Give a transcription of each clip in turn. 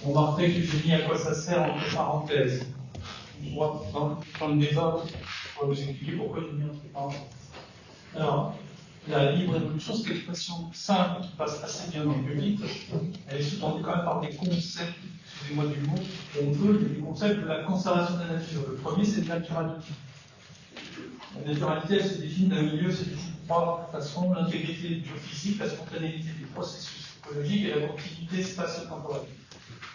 On remarquerait que j'ai mis à quoi ça sert entre parenthèses. Moi, dans le débat, on va vous expliquer pourquoi j'ai mis entre parenthèses. Alors, la libre évolution, c'est une expression simple qui passe assez bien dans le public. Elle est sous-tendue quand même par des concepts, excusez-moi du mot, on peut, il y a des concepts de la conservation de la nature. Le premier, c'est de naturalité. La naturalité, elle se définit d'un milieu, se définit de trois façons: l'intégrité biophysique, la spontanéité des processus écologiques et la continuité spatio-temporelle.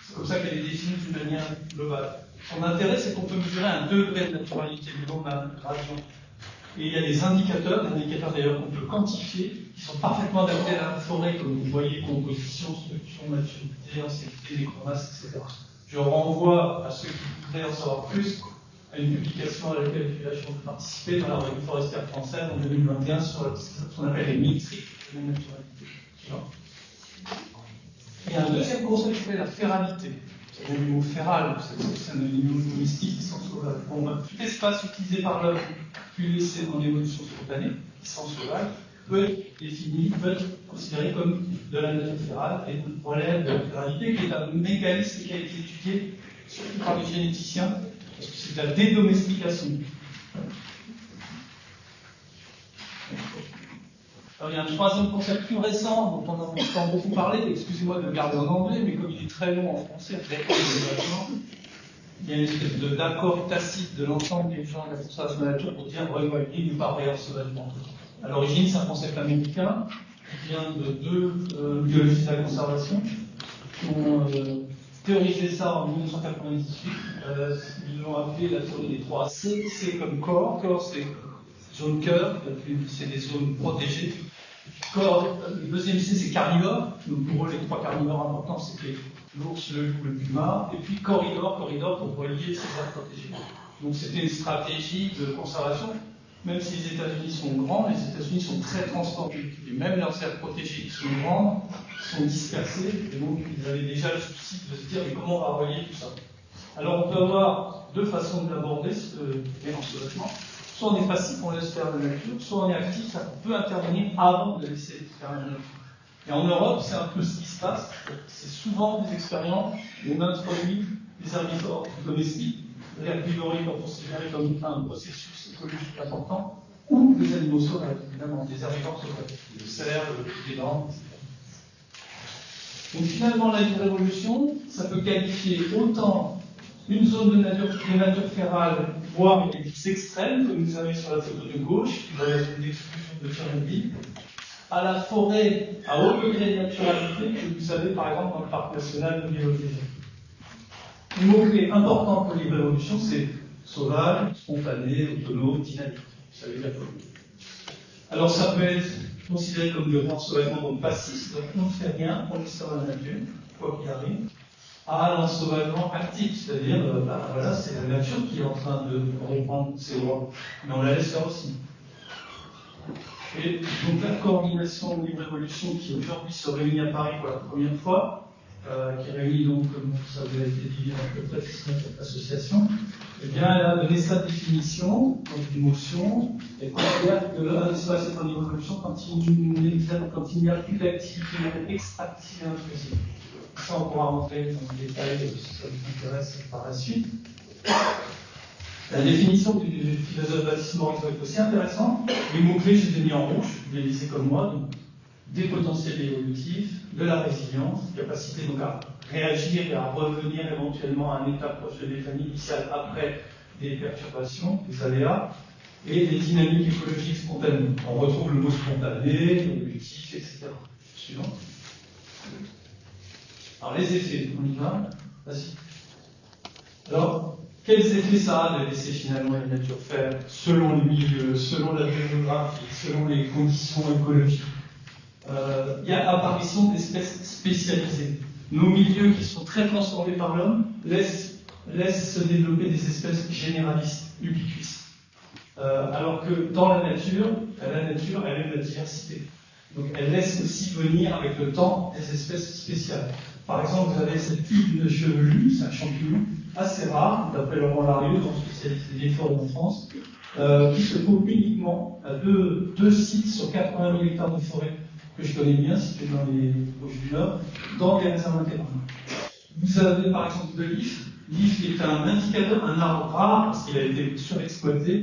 C'est comme ça qu'elle est définie d'une manière globale. Son intérêt, c'est qu'on peut mesurer un degré de naturalité du long d'un gradient. Et il y a des indicateurs d'ailleurs qu'on peut quantifier, qui sont parfaitement adaptés à la forêt, comme vous voyez, composition, structure, maturité, ancienneté, nécromasse, etc. Je renvoie à ceux qui voudraient en savoir plus à une publication à laquelle j'ai eu la chance de participer dans la revue forestière française en 2021 sur ce qu'on appelle les métriques de la naturalité. Il y a un deuxième concept qui s'appelle la féralité. C'est le mot féral, c'est un animal domestique qui sont sauvages. Bon, tout espace utilisé par l'homme, puis laissé dans l'évolution spontanée, qui sont sauvages, peut être considéré comme de la nature férale et relève de la féralité, qui est un mécanisme qui a été étudié surtout par les généticiens, parce que c'est de la dédomestication. Alors, il y a un troisième concept plus récent dont on entend beaucoup parler, excusez-moi de le garder en anglais, mais comme il est très long en français, il y a une espèce d'accord tacite de l'ensemble des gens de la conservation de la nature pour dire revoyez du par ailleurs sauvagement. À l'origine, c'est un concept américain qui vient de deux biologistes de la conservation qui ont théorisé ça en 1998. Ils l'ont appelé la théorie des 3 C. C comme corps. Corps, c'est zone cœur, c'est des zones protégées. Corps, le deuxième C, c'est carnivore. Donc pour eux, les 3 carnivores importants, c'était l'ours, le loup, le puma. Et puis corridor pour relier ces aires protégées. Donc c'était une stratégie de conservation. Même si les États-Unis sont grands, les États-Unis sont très transformés. Et même leurs aires protégées qui sont grandes sont dispersées. Et donc ils avaient déjà le souci de se dire mais comment on va relier tout ça. Alors on peut avoir deux façons de l'aborder, ce mélange sauvagement. Soit on est passif, on laisse faire la nature, soit on est actif, on peut intervenir avant de laisser faire la nature. Et en Europe, c'est un peu ce qui se passe. C'est souvent des expériences où on introduit des herbivores domestiques, l'herbivorie est considérée comme un processus écologique important, ou des animaux sauvages, évidemment, des herbivores sauvages, le cerf, les dents. Donc finalement, la libre évolution, ça peut qualifier autant une zone de nature férale, voire une éclipse extrême, comme vous avez sur la photo de gauche, qui va être une exclusion de Tchernobyl, à la forêt à haut degré de naturalité, que vous avez par exemple dans le parc national de Biologie. Le mot-clé important pour libre évolution, c'est sauvage, spontané, autonome, dynamique. Vous savez la chose. Alors ça peut être considéré comme le l'ensauvagement donc passif, donc on ne fait rien, on laisse faire la nature, quoi qu'il arrive, à l'ensauvagement actif, c'est-à-dire, voilà, c'est la nature qui est en train de reprendre ses lois, mais on la laisse faire aussi. Et donc la coordination libre évolution qui aujourd'hui se réunit à Paris pour la première fois, qui réunit donc, comme ça vous a été dit, à peu près cette association, eh bien, elle a donné sa définition, donc une motion, et considère que un espace est en libre évolution quand il n'y a plus d'activité extractive et intrusive. Ça, on pourra rentrer dans le détail si ça vous intéresse par la suite. La définition du philosophe Baptiste Morizot est aussi intéressante. Les mots-clés, je les ai mis en rouge, vous les lisez comme moi, donc des potentiels évolutifs, de la résilience, capacité donc à réagir et à revenir éventuellement à un état proche de l'état initial après des perturbations, des aléas, et des dynamiques écologiques spontanées. On retrouve le mot spontané, évolutif, etc. Suivant. Alors les effets, on y va. Vas-y. Alors, quels effets ça a de laisser finalement la nature faire selon le milieu, selon la géographie, selon les conditions écologiques? Il y a apparition d'espèces spécialisées. Nos milieux qui sont très transformés par l'homme laissent se développer des espèces généralistes, ubiquistes. Alors que dans la nature, elle aime la diversité. Donc elle laisse aussi venir avec le temps des espèces spéciales. Par exemple, vous avez cette huile de chevelu, c'est un champignon assez rare, d'après Laurent Larieux, dans spécialité des forêts en France, qui se trouve uniquement à deux sites sur 80 000 hectares de forêt que je connais bien, situés dans les Vosges du Nord, dans les réserves internes. Vous avez par exemple de l'IF. L'IF est un indicateur, un arbre rare, parce qu'il a été surexploité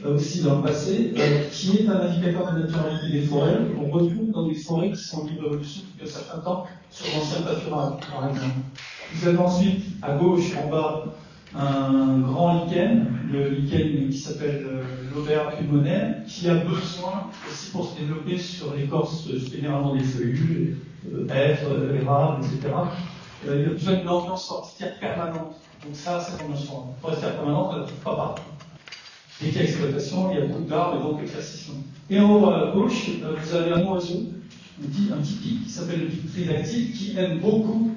aussi dans le passé, qui est un indicateur de naturalité des forêts, qu'on retrouve dans des forêts qui sont en libre évolution depuis un certain temps sur l'ancien pâturage, par exemple. Vous avez ensuite, à gauche, en bas, un grand lichen, le lichen qui s'appelle l'Aubert pulmonaire, qui a besoin aussi pour se développer sur l'écorce généralement des feuillus, hêtres, érables, etc. Il a besoin d'une ambiance forestière permanente. Donc ça, c'est une notion forestière permanente, on ne la trouve pas partout. Dès qu'il y a exploitation, il y a beaucoup d'arbres et donc éclaircissement. Et en haut à gauche, vous avez un oiseau, un petit pic qui s'appelle le pic tridactyle, qui aime beaucoup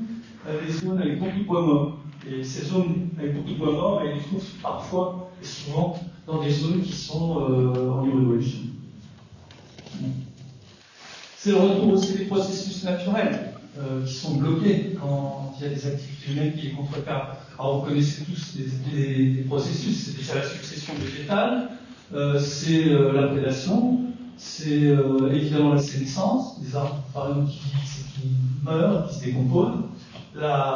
les zones avec beaucoup de bois mort. Et ces zones avec beaucoup de bois mort, ils les trouvent parfois et souvent dans des zones qui sont en libre évolution. C'est le retour aussi des processus naturels qui sont bloqués quand il y a des activités humaines qui les contrecarrent. Alors vous connaissez tous des processus, c'est déjà la succession végétale, c'est la prédation, c'est évidemment la sénescence, des arbres par exemple qui meurent, qui se décomposent,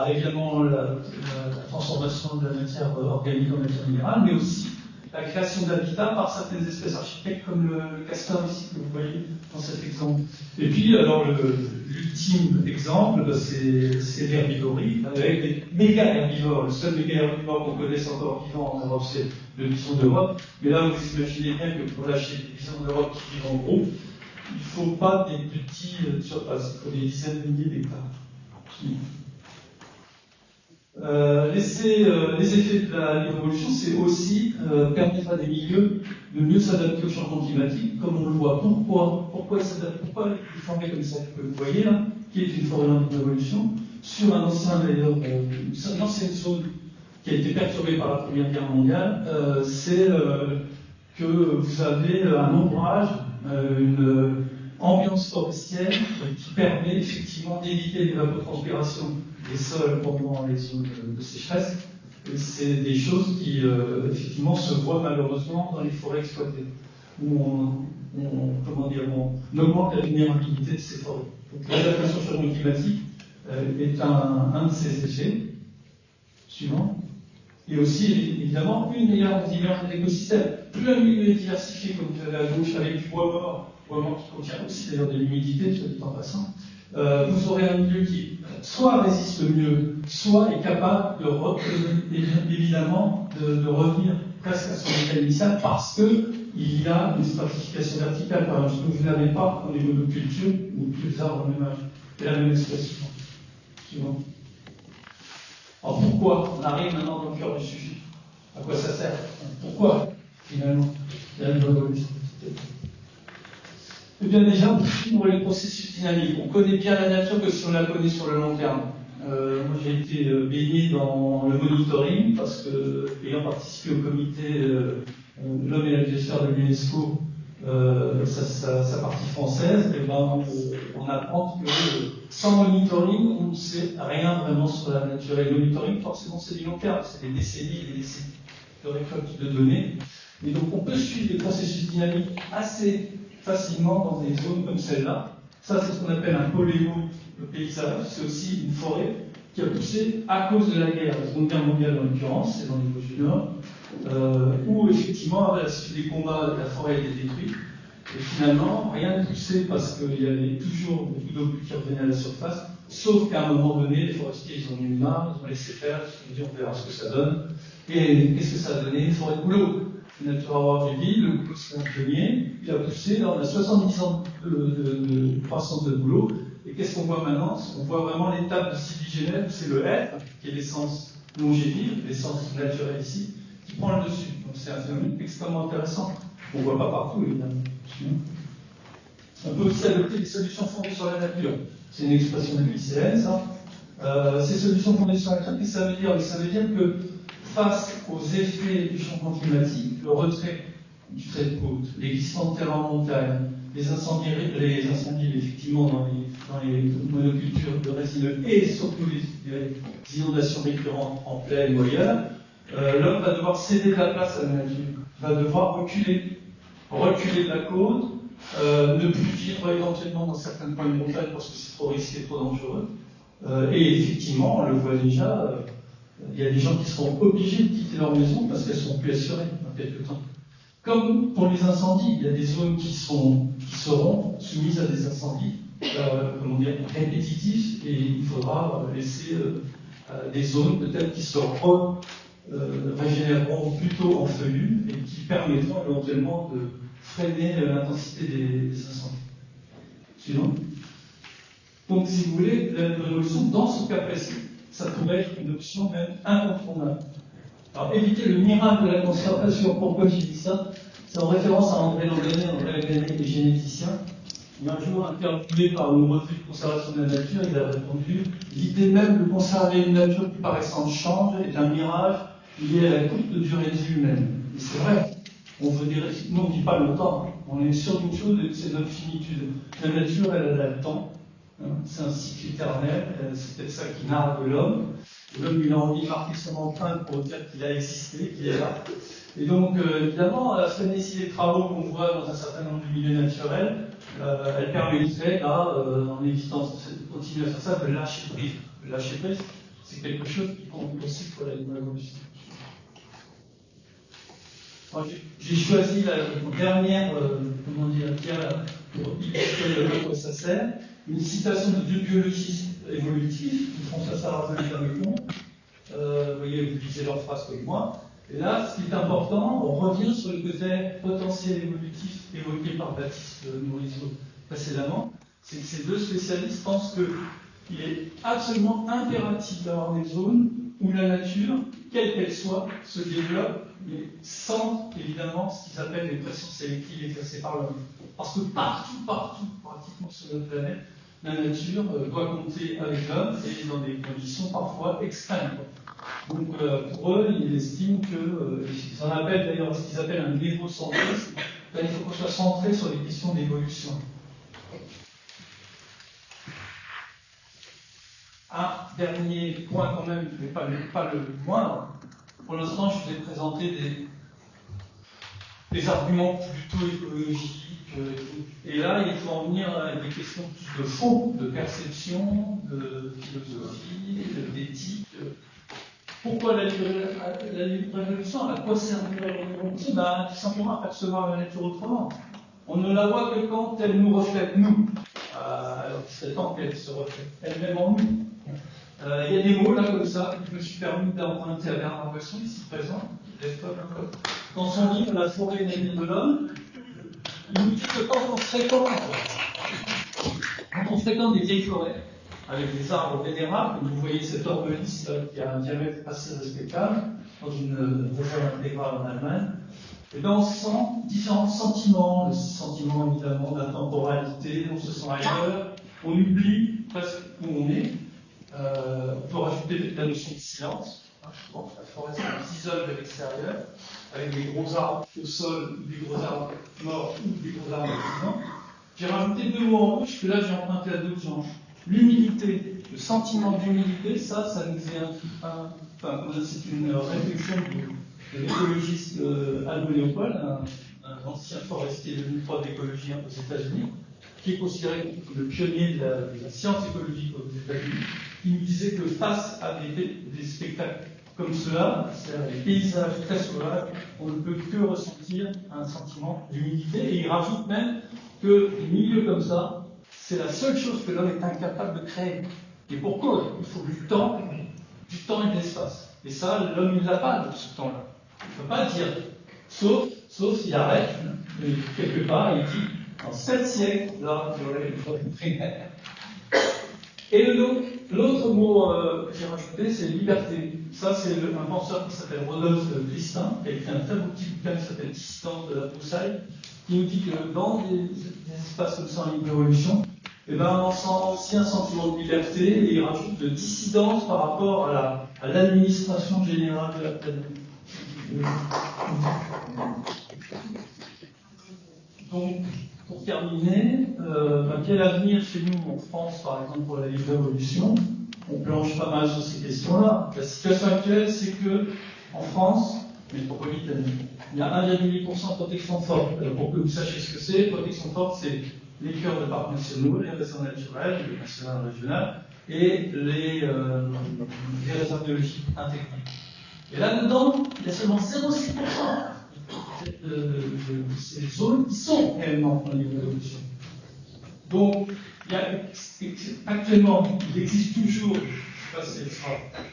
évidemment la transformation de la matière organique en matière minérale, mais aussi la création d'habitats par certaines espèces architectes comme le castor ici que vous voyez dans cet exemple. Et puis alors l'ultime exemple, c'est l'herbivorie avec des méga herbivores. Le seul méga herbivore qu'on connaisse encore vivant en Europe, c'est le bison d'Europe. Mais là, vous imaginez bien que pour lâcher des bisons d'Europe qui vivent en groupe, il ne faut pas des petits surfaces, il faut des dizaines de milliers d'hectares. Les effets de l'évolution, c'est aussi permettre à des milieux de mieux s'adapter au changement climatique, comme on le voit. Pourquoi ils s'adaptent? Pourquoi ils forment comme ça que vous voyez là, qui est une forêt en évolution, sur un ancien d'ailleurs, une ancienne zone qui a été perturbée par la Première Guerre mondiale, c'est que vous avez un ombrage, une ambiance forestière qui permet effectivement d'éviter l'évapotranspiration des sols pendant les zones de sécheresse. C'est des choses qui effectivement se voient malheureusement dans les forêts exploitées, où on augmente la vulnérabilité de ces forêts. Donc l'adaptation au changement climatique est un de ces effets. Suivant. Et aussi, évidemment, une meilleure résilience des écosystèmes. Plus un milieu est diversifié, comme vous avez à gauche, avec du bois mort qui contient aussi d'ailleurs de l'humidité, soit dit en passant, vous aurez un milieu qui soit résiste mieux, soit est capable évidemment de revenir presque à son état initial parce qu'il y a une stratification verticale, par exemple, que vous n'avez pas dans les monocultures ou plus arbres même âge. C'est la même expression. Suivant. Alors pourquoi on arrive maintenant dans le cœur du sujet? À quoi ça sert? Pourquoi, finalement, il y a une révolution? Eh bien déjà, pour suivre les processus dynamiques, on connaît bien la nature que si on la connaît sur le long terme. Moi j'ai été baigné dans le monitoring parce que, ayant participé au comité L'homme et la biosphère de l'UNESCO, sa partie française, et ben, on apprend que sans monitoring, on ne sait rien vraiment sur la nature. Et le monitoring, forcément, c'est du long terme, c'est des décennies et des décennies de récolte de données. Et donc on peut suivre des processus dynamiques assez facilement dans des zones comme celle-là. Ça, c'est ce qu'on appelle un polémo-paysage. C'est aussi une forêt qui a poussé à cause de la guerre, la Seconde Guerre mondiale en l'occurrence, c'est dans les Vosges du Nord, où effectivement, à la suite des combats, la forêt a été détruite. Et finalement, rien n'a poussé parce qu'il y avait toujours beaucoup d'eau qui revenait à la surface, sauf qu'à un moment donné, les forestiers, ils ont eu marre, ils ont laissé faire, ils se sont dit, on verra ce que ça donne. Et qu'est-ce que ça a donné? Une forêt de bouleau. La nature avoir du ville, le bouleau c'est un pionnier, il a poussé, on a 70 ans de croissance de bouleau. Et qu'est-ce qu'on voit maintenant? On voit vraiment l'étape de Sylvie-Genève, c'est le hêtre, qui est l'essence longévive, l'essence naturelle ici, qui prend le dessus. Donc c'est un phénomène extrêmement intéressant, qu'on ne voit pas partout évidemment. On peut aussi adopter des solutions fondées sur la nature. C'est une expression de l'ICN, ça. Ces solutions fondées sur la nature, qu'est-ce que ça veut dire? Ça veut dire que face aux effets du changement climatique, le retrait du trait de côte, les glissements de terrain en montagne, les incendies effectivement dans les monocultures de résineux et surtout les inondations récurrentes en plaine ou ailleurs, l'homme va devoir céder de la place à la nature, va devoir reculer de la côte, ne plus vivre éventuellement dans certains coins de montagne parce que c'est trop risqué, trop dangereux. Et effectivement, on le voit déjà, il y a des gens qui seront obligés de quitter leur maison parce qu'elles ne seront plus assurées dans quelques temps. Comme pour les incendies, il y a des zones qui seront soumises à des incendies répétitifs, et il faudra laisser des zones peut-être qui se régénéreront plutôt en feuillus et qui permettront éventuellement de freiner l'intensité des incendies. Suivant. Donc, si vous voulez, la révolution, dans ce cas précis, ça pourrait être une option même incontournable. Alors, éviter le miracle de la conservation, pourquoi j'ai dit ça? C'est en référence à André Langanet. André Langanet est généticien. Il y a un jour interviewé par une revue de conservation de la nature, il a répondu: l'idée même de conserver une nature qui par essence change est un mirage lié à la courte durée de vie humaine. Et c'est vrai. On veut dire, nous on ne dit pas longtemps, on est sûr d'une chose, c'est notre finitude. La nature, elle a le temps. C'est un cycle éternel, c'est peut-être ça qui narre de l'homme. L'homme, il a envie de marquer son empreinte pour dire qu'il a existé, qu'il est là. Et donc, évidemment, la frénésie des travaux qu'on voit dans un certain nombre de milieux naturels, elle permettrait, là, en évitant de continuer à faire ça, de lâcher prise. Le lâcher prise, c'est quelque chose qui compte aussi pour la évolution. J'ai choisi la dernière, pierre pour illustrer à quoi ça sert. Une citation de deux biologistes évolutifs, François Sarrazin et Camecon. Vous voyez, vous lisez leur phrase comme moi. Et là, ce qui est important, on revient sur le côté potentiel évolutif évoqué par Baptiste Morisot précédemment, c'est que ces deux spécialistes pensent qu'il est absolument impératif d'avoir des zones où la nature, quelle qu'elle soit, se développe, mais sans, évidemment, ce qu'ils appellent les pressions sélectives exercées par l'homme. Parce que partout, pratiquement sur notre planète, la nature doit compter avec l'homme et dans des conditions parfois extrêmes. Donc pour eux, ils estiment ils en appellent d'ailleurs ce qu'ils appellent un évocentrisme. Il faut qu'on soit centré sur les questions d'évolution. Un dernier point quand même, mais pas le moindre. Pour l'instant, je vous ai présenté des arguments plutôt écologiques. Et là, il faut en venir à des questions plus de fond, de perception, de philosophie, d'éthique. Pourquoi la révolution? À quoi sert la révolution? Tout simplement à percevoir la nature autrement. On ne la voit que quand elle nous reflète, nous. Alors qu'il serait temps qu'elle se reflète elle-même en nous. Il y a des mots là comme ça que je me suis permis d'emprunter à Bernard Boisson, ici présent, dans son livre La forêt et la vie de l'homme. Il nous dit que quand on fréquente des vieilles forêts, avec des arbres vénérables, comme vous voyez cet ormelis qui a un diamètre assez respectable, dans une réserve intégrale en Allemagne, et bien on sent différents sentiments, le sentiment évidemment d'intemporalité, on se sent ailleurs, on oublie presque où on est. On peut rajouter la notion de silence. Je pense que la forêt s'isole de l'extérieur, avec des gros arbres au sol, des gros arbres morts ou des gros arbres vivants. J'ai rajouté deux mots en rouge que là j'ai emprunté à d'autres gens. L'humilité, le sentiment d'humilité, ça nous est c'est une réflexion de l'écologiste Aldo Leopold, un ancien forestier devenu prof d'écologie aux États-Unis, qui est considéré comme le pionnier de la science écologique aux États-Unis, qui nous disait que face à des spectacles comme cela, c'est-à-dire des paysages très sauvages, on ne peut que ressentir un sentiment d'humilité. Et il rajoute même que des milieux comme ça, c'est la seule chose que l'homme est incapable de créer. Et pourquoi? Il faut du temps et de l'espace. Et ça, l'homme ne l'a pas de ce temps-là. Il ne peut pas dire, sauf s'il arrête, quelque part, il dit, en 7 siècles, là, il y aurait une forêt primaire. Et l'autre mot que j'ai rajouté, c'est liberté. Ça, c'est un penseur qui s'appelle Rodolphe Christin, qui a écrit un très beau petit bouquin qui s'appelle Dissidence de la broussaille, qui nous dit que dans des espaces comme ça en libre évolution, on sent aussi un sentiment de liberté, et il rajoute de dissidence par rapport à l'administration générale de la planète. Donc, pour terminer, quel avenir chez nous en France, par exemple, pour la libre évolution? On planche pas mal sur ces questions-là. La situation actuelle, c'est que en France métropolitaine, il y a 1,8% de protection forte. Pour que vous sachiez ce que c'est, protection forte, c'est les cœurs de parcs nationaux, les réserves naturelles, les nationales régionales. et les réserves biologiques intégrées. Et là-dedans, il y a seulement 0,6% de ces zones qui sont réellement en libre évolution. Donc, actuellement, il existe toujours, je ne sais pas si elle sera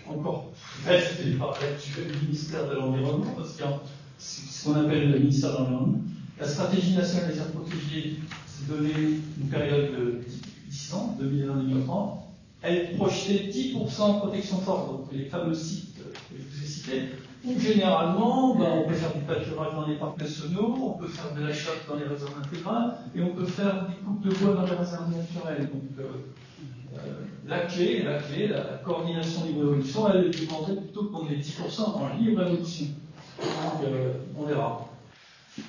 encore restée par l'actuel ministère de l'Environnement, parce qu'il y a ce qu'on appelle le ministère de l'Environnement. La stratégie nationale des aires protégées s'est donnée une période de 10 ans, 2020-2030. Elle projetait 10% de protection forte, donc les fameux sites que je vous ai cités, où généralement, on peut faire du pâturage dans les parcs nationaux, on peut faire de la chasse dans les réserves intégrales, et on peut faire des coupes de bois dans les réserves naturelles. Donc, la clé, la coordination libre évolution, elle demanderait plutôt qu'on ait 10% en libre évolution. Donc, on verra.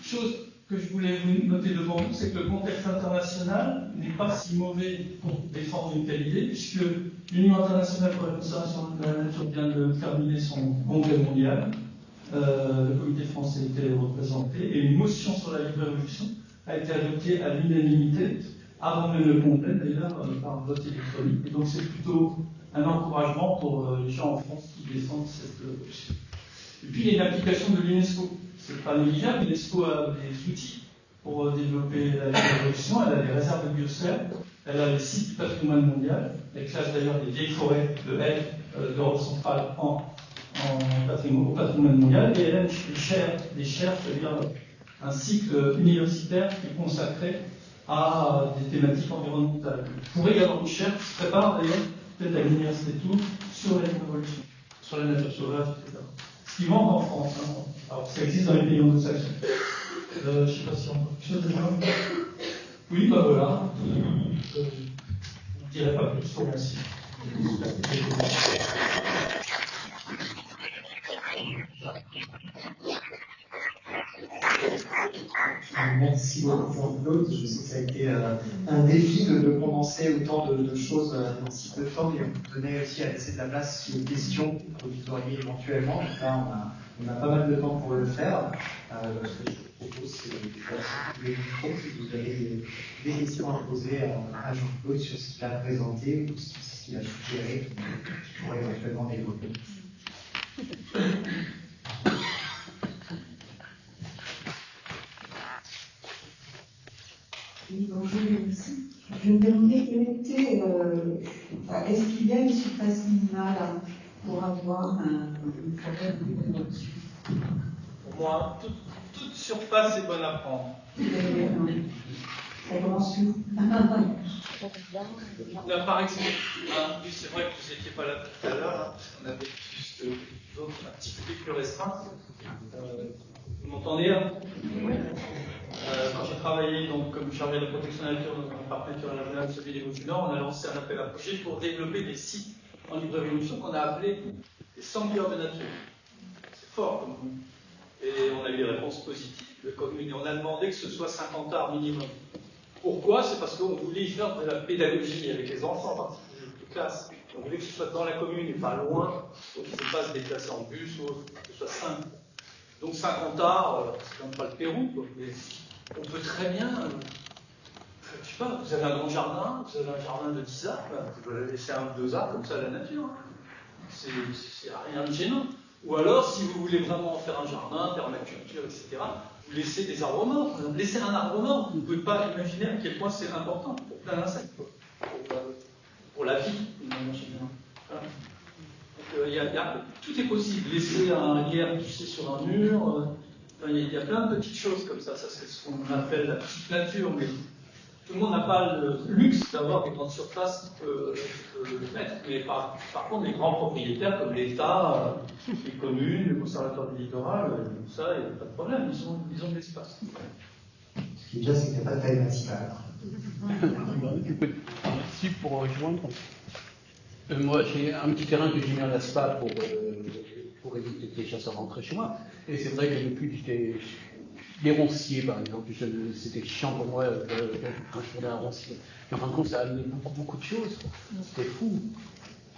Chose que je voulais vous noter devant vous, c'est que le contexte international n'est pas si mauvais pour défendre une telle idée, puisque l'Union internationale pour la conservation de la nature vient de terminer son congrès mondial. Le comité français était représenté, et une motion sur la libre évolution a été adoptée à l'unanimité, avant même le congrès d'ailleurs, par vote électronique. Et donc c'est plutôt un encouragement pour les gens en France qui défendent cette option. Et puis il y a une application de l'UNESCO. C'est pas négligeable, l'UNESCO a des outils pour développer la libre évolution. Elle a des réserves de biosphère, elle a les sites du patrimoine mondial, elle classe d'ailleurs des vieilles forêts de haies d'Europe centrale au patrimoine mondial, et elle a des chaires, c'est-à-dire un cycle universitaire qui est consacré à des thématiques environnementales. Vous pourrez y avoir une chaire qui se prépare d'ailleurs, peut-être à l'université de Tours, sur la libre évolution, sur la nature sauvage, etc. Ce qui manque en France. Hein. Alors, ça existe dans les pays anglo-saxons. Je ne sais pas si on peut quelque chose de ça. Oui, bah voilà. Je ne dirai pas plus sur merci. Merci beaucoup Jean-Claude. Je sais que ça a été un défi de condenser autant de choses dans si peu de temps, et on tenait aussi à laisser de la place aux questions que vous auriez éventuellement. Donc là, on a pas mal de temps pour le faire. Ce que je vous propose, c'est de les micros si vous avez des questions à poser à Jean-Claude sur ce qu'il a présenté ou ce qu'il a suggéré, qui pourrait éventuellement développer. Oui, bonjour, merci. Je me demandais quelle était, est-ce qu'il y a une surface minimale pour avoir une forêt de libre évolution? Pour moi, toute surface est bonne à prendre. Ça commence où? Là, par exemple, c'est vrai que vous n'étiez pas là tout à l'heure, on avait juste d'autres un petit peu plus restreintes. Vous m'entendez là? Quand j'ai travaillé donc, comme chargé de protection de la nature dans un parc naturel régional, celui des Vosges du Nord, on a lancé un appel à projet pour développer des sites en libre évolution qu'on a appelés des sanglières de nature. C'est fort comme vous. Et on a eu des réponses positives de communes et on a demandé que ce soit 50 arts minimum. Pourquoi? C'est parce qu'on voulait y faire de la pédagogie avec les enfants, en particulier de classe. On voulait que ce soit dans la commune et pas loin, donc ils ne faut pas se déplacer en bus, ou que ce soit simple. Donc 50 arts, c'est quand même pas le Pérou, quoi. Mais on peut très bien, je sais pas, vous avez un grand jardin, vous avez un jardin de 10 arbres, vous pouvez laisser 1 ou 2 arbres comme ça à la nature. Hein. C'est rien de gênant. Ou alors, si vous voulez vraiment faire un jardin, permaculture, etc., vous laissez des arbres morts. Laissez un arbre mort, vous ne pouvez pas imaginer à quel point c'est important pour plein d'insectes, pour la vie, d'une manière générale. Voilà. Tout est possible. Laisser un lierre pousser sur un mur, il y a plein de petites choses comme ça. Ça, c'est ce qu'on appelle la petite nature, mais tout le monde n'a pas le luxe d'avoir des grandes surfaces qui peuvent le mettre. Mais par contre, les grands propriétaires comme l'État, les communes, le conservatoire du littoral, tout ça, il n'y a pas de problème, ils ont de l'espace. Ce qui est bien, c'est qu'il n'y a pas de taille maximale. Merci pour rejoindre. Moi, j'ai un petit terrain que j'ai mis en asphalte pour éviter que les chasseurs rentrent chez moi. Et c'est vrai que depuis que les ronciers, par exemple, c'était chiant pour moi quand je faisais un roncier. Mais en fin de compte, ça a amené beaucoup de choses. C'était fou.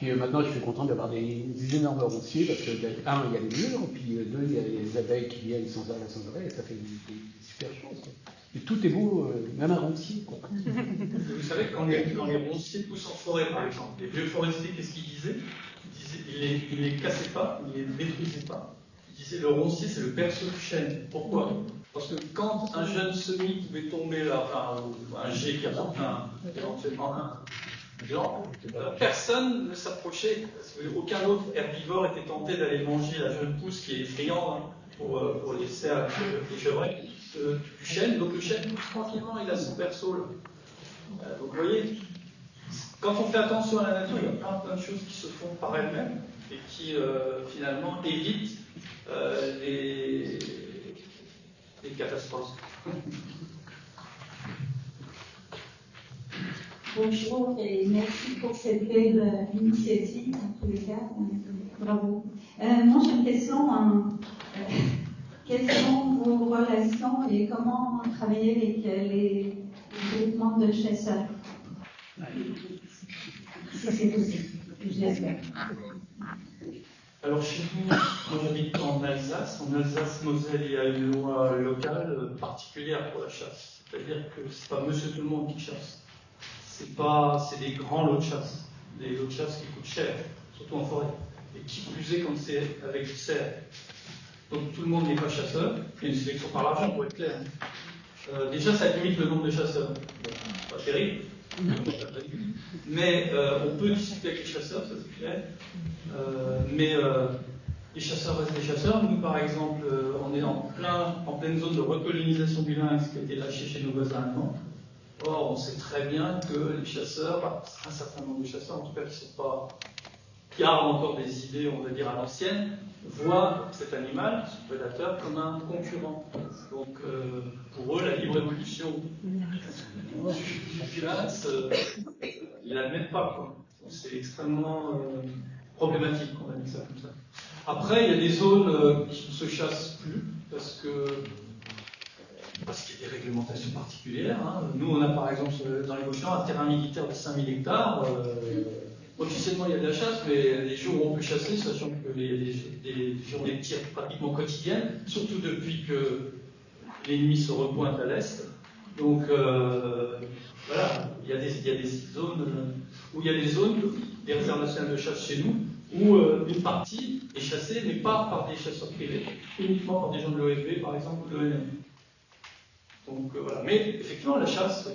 Et maintenant, je suis content d'avoir des énormes ronciers parce que, il y a les murs, puis 2, il y a les abeilles qui viennent sans arrêt, et ça fait des super choses. Et tout est beau, même un roncier, quoi. Vous savez, quand les ronciers poussent en forêt, par exemple, les vieux forestiers, qu'est-ce qu'ils disaient? Ils les cassaient pas, ils les détruisaient pas. Ils disaient le roncier, c'est le berceau du chêne. Pourquoi? Parce que quand un jeune semis pouvait tomber là, enfin, un jet qui apporte éventuellement un gland, personne ne s'approchait, parce qu'aucun autre herbivore était tenté d'aller manger la jeune pousse qui est effrayante pour les cerfs, les chevreuils, du chêne. Donc le chêne pousse tranquillement, il a son berceau là. Donc vous voyez, quand on fait attention à la nature, il y a plein de choses qui se font par elles-mêmes et qui finalement évitent les catastrophes. Bonjour et merci pour cette belle initiative, en tous les cas. Bravo. Moi, j'ai une question. Quelles sont vos relations et comment travailler avec les groupements de chasseurs? Si c'est possible, je l'espère. Alors chez nous, moi j'habite en Alsace. En Alsace-Moselle, il y a une loi locale particulière pour la chasse. C'est-à-dire que c'est pas monsieur tout le monde qui chasse. C'est des grands lots de chasse. Des lots de chasse qui coûtent cher, surtout en forêt. Et qui plus est quand c'est avec du cerf. Donc tout le monde n'est pas chasseur. Il y a une sélection par l'argent pour être clair. Déjà ça limite le nombre de chasseurs. Pas terrible. Mais on peut discuter avec les chasseurs, ça c'est clair. Mais les chasseurs restent des chasseurs. Nous, par exemple, on est en pleine zone de recolonisation du lynx qui a été lâchée chez nos voisins allemands. Or, on sait très bien que les chasseurs, un certain nombre de chasseurs, en tout cas qui gardent encore des idées, on va dire, à l'ancienne, voient cet animal, ce prédateur, comme un concurrent. Donc, pour eux, la libre évolution du lynx, ils ne l'admettent pas, quoi. C'est extrêmement problématique, on va dire ça comme ça. Après, il y a des zones qui ne se chassent plus, parce qu'il y a des réglementations particulières. Hein. Nous, on a par exemple dans les Vosges un terrain militaire de 5000 hectares. Officiellement, il y a de la chasse, mais les jours où on peut chasser, sachant que les journées de tir pratiquement quotidiennes, surtout depuis que l'ennemi se repointe à l'est. Donc, voilà, il y a des zones où il y a des réserves nationales de chasse chez nous, où une partie est chassée, mais pas par des chasseurs privés, uniquement par des gens de l'OFB, par exemple, ou de l'ONM. Donc voilà. Mais effectivement, la chasse,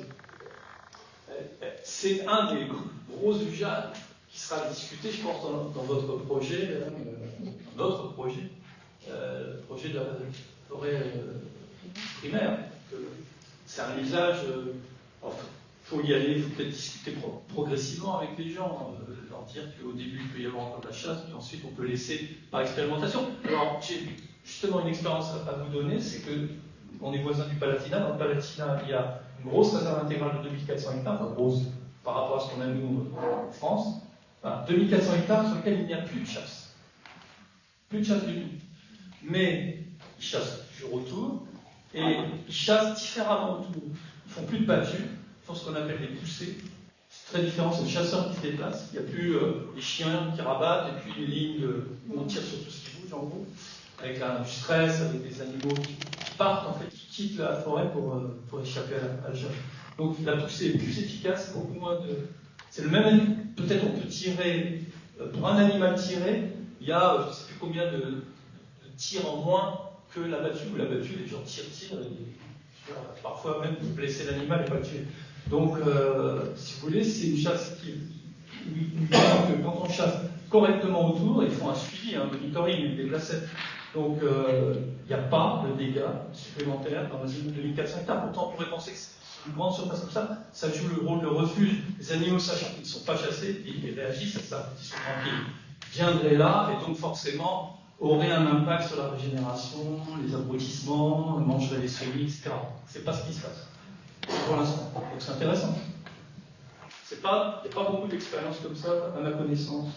c'est un des gros usages qui sera discuté, je pense, dans votre projet, dans notre projet, le projet de la forêt primaire. C'est un usage. Il faut y aller, il faut peut-être discuter progressivement avec les gens, leur dire qu'au début il peut y avoir encore de la chasse, puis ensuite on peut laisser par expérimentation. Alors j'ai justement une expérience à vous donner, c'est que on est voisins du Palatinat. Dans le Palatinat, il y a une grosse réserve intégrale de 2400 hectares, enfin grosse par rapport à ce qu'on a nous en France, enfin, 2400 hectares sur lesquels il n'y a plus de chasse. Plus de chasse du tout. Mais ils chassent toujours autour, et ils chassent différemment autour. Ils font plus de battues, ils font ce qu'on appelle des poussées. C'est très différent, c'est le chasseur qui se déplace. Il n'y a plus les chiens qui rabattent, et puis une ligne où on tire sur tout ce qui bouge en gros, avec du stress, avec des animaux qui partent, en fait, qui quittent la forêt pour échapper à la chasse. Donc la poussée est plus efficace, beaucoup moins de... C'est le même... Peut-être on peut tirer... Pour un animal tiré, il y a, je ne sais plus combien de tirs en moins que la battue, ou la battue, les gens tirent, et parfois même pour blesser l'animal et pas le tuer. Donc, si vous voulez, c'est une chasse qui... Quand on chasse correctement autour, ils font un suivi, un monitoring, des placettes. Donc, il n'y a pas de dégâts supplémentaires dans la zone de 2400 hectares. Pourtant, on pourrait penser que c'est une grande surface comme ça joue le rôle de refuge. Les animaux, sachant qu'ils ne sont pas chassés, ils réagissent à ça, ils sont tranquilles. Viendraient là, et donc forcément, auraient un impact sur la régénération, les abrutissements, mangeraient les semis, etc. C'est pas ce qui se passe, pour l'instant. Donc c'est intéressant. Il n'y a pas beaucoup d'expériences comme ça, à ma connaissance.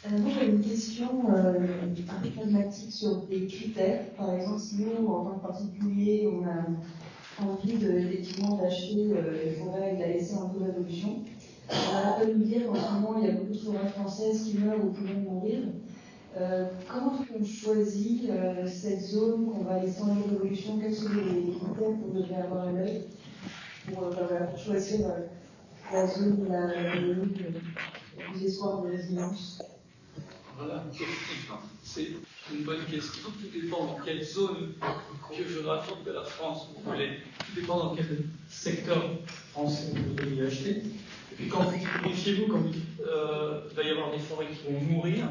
Moi, j'ai une question un peu pragmatique sur des critères. Par exemple, si nous, en tant que particulier, on a envie effectivement d'acheter les forêts et de la laisser un peu d'évolution, On va pas nous dire qu'en ce moment, il y a beaucoup de forêts françaises qui meurent ou qui vont mourir. Comment est-ce qu'on choisit cette zone qu'on va laisser en libre évolution? Quels sont les critères qu'on devrait avoir à l'œil pour choisir la zone de la dynamique des espoirs de résilience? Voilà, c'est une bonne question. Tout dépend dans quelle zone géographique de la France vous voulez. Tout dépend dans quel secteur français vous voulez y acheter. Et puis quand vous méfiez-vous, comme il va y avoir des forêts qui vont mourir,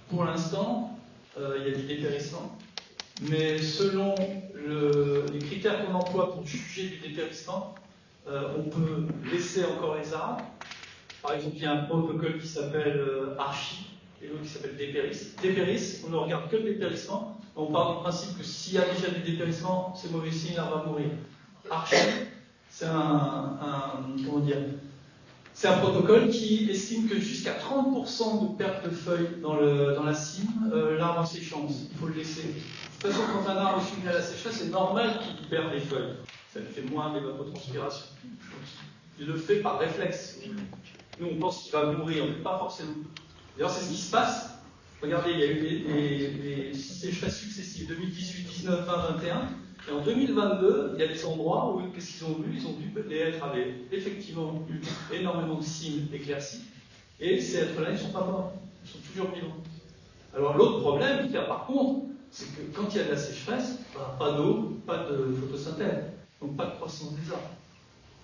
pour l'instant, il y a du dépérissement. Mais selon les critères qu'on emploie pour juger du dépérissement, on peut laisser encore les arbres. Par exemple, il y a un protocole qui s'appelle Archi, et l'autre qui s'appelle Dépéris. Dépéris, on ne regarde que le dépérissement. On part du principe que s'il y a déjà du dépérissement, c'est mauvais signe, l'arbre va mourir. Archi, c'est comment dire, c'est un protocole qui estime que jusqu'à 30% de perte de feuilles dans la cime, l'arbre a ses chances. Il faut le laisser. De toute façon, quand un arbre est soumis à la sécheresse, c'est normal qu'il perde les feuilles. Ça lui fait moins d'évapotranspiration. Il le fait par réflexe. Nous, on pense qu'il va mourir, mais pas forcément. D'ailleurs, c'est ce qui se passe. Regardez, il y a eu des sécheresses successives 2018, 19, 20, 21. Et en 2022, il y a des endroits où, qu'est-ce qu'ils ont vu? Ils ont vu que les hêtres avaient effectivement eu énormément de cimes éclaircies. Et ces hêtres-là, ils ne sont pas morts. Ils sont toujours vivants. Alors, l'autre problème qu'il y a par contre, c'est que quand il y a de la sécheresse, pas d'eau, pas de photosynthèse. Donc, pas de croissance des arbres.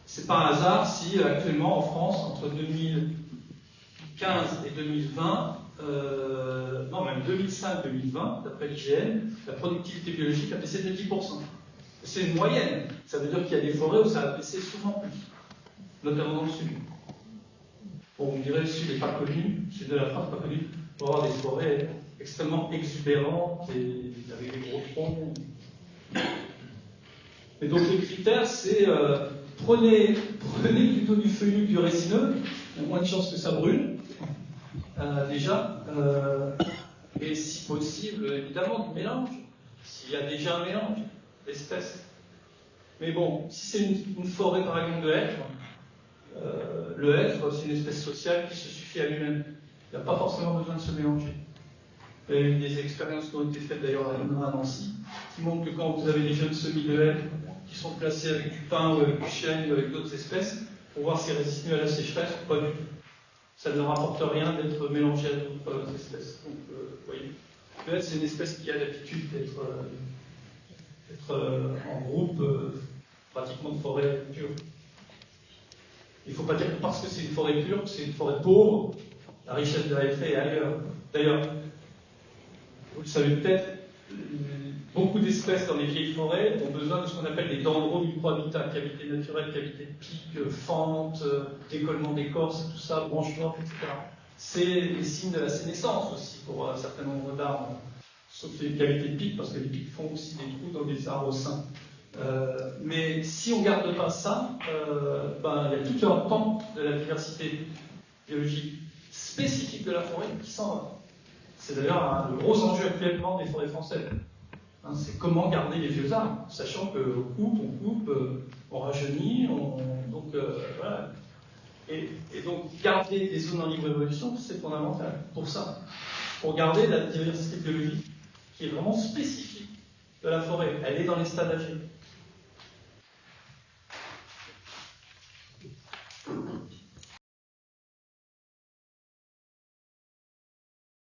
C'est pas un hasard si actuellement en France, entre 2015 et 2020, non même 2005-2020, d'après l'IGN, la productivité biologique a baissé de 10%. C'est une moyenne. Ça veut dire qu'il y a des forêts où ça a baissé souvent plus, notamment dans le sud. Bon, on dirait le sud n'est pas connu, le sud de la France n'est pas connu pour avoir des forêts extrêmement exubérantes et avec des gros troncs. Et donc le critère, c'est prenez plutôt du feuillu que du résineux, il y a moins de chances que ça brûle, déjà, et si possible, évidemment, du mélange, s'il y a déjà un mélange d'espèces. Mais bon, si c'est une forêt par exemple de hêtres, le hêtre, c'est une espèce sociale qui se suffit à lui-même. Il n'a pas forcément besoin de se mélanger. Il y a eu des expériences qui ont été faites d'ailleurs à Nancy, qui montrent que quand vous avez des jeunes semis de hêtres, qui sont placés avec du pin ou avec du chêne ou avec d'autres espèces, pour voir s'ils résistent mieux à la sécheresse ou pas du tout. Ça ne rapporte rien d'être mélangé à d'autres espèces. Donc, vous voyez. Le hêtre, c'est une espèce qui a l'habitude d'être en groupe, pratiquement de forêt pure. Il ne faut pas dire que parce que c'est une forêt pure, que c'est une forêt pauvre, la richesse de la hêtraie est ailleurs. D'ailleurs, vous le savez peut-être, beaucoup d'espèces dans les vieilles forêts ont besoin de ce qu'on appelle des dendros micro-habitats, cavités naturelles, cavités de pics, fentes, décollement d'écorce, tout ça, branches mortes, etc. C'est les signes de la sénescence aussi pour un certain nombre d'arbres, sauf les cavités de pics, parce que les pics font aussi des trous dans des arbres sains. Mais si on ne garde pas ça, il y a tout un pan de la diversité biologique spécifique de la forêt qui s'en va. C'est d'ailleurs le gros enjeu actuellement des forêts françaises. C'est comment garder les vieux arbres, sachant qu'on coupe, on rajeunit, voilà. Et donc garder des zones en libre évolution, c'est fondamental pour ça, pour garder la diversité biologique qui est vraiment spécifique de la forêt. Elle est dans les stades âgés.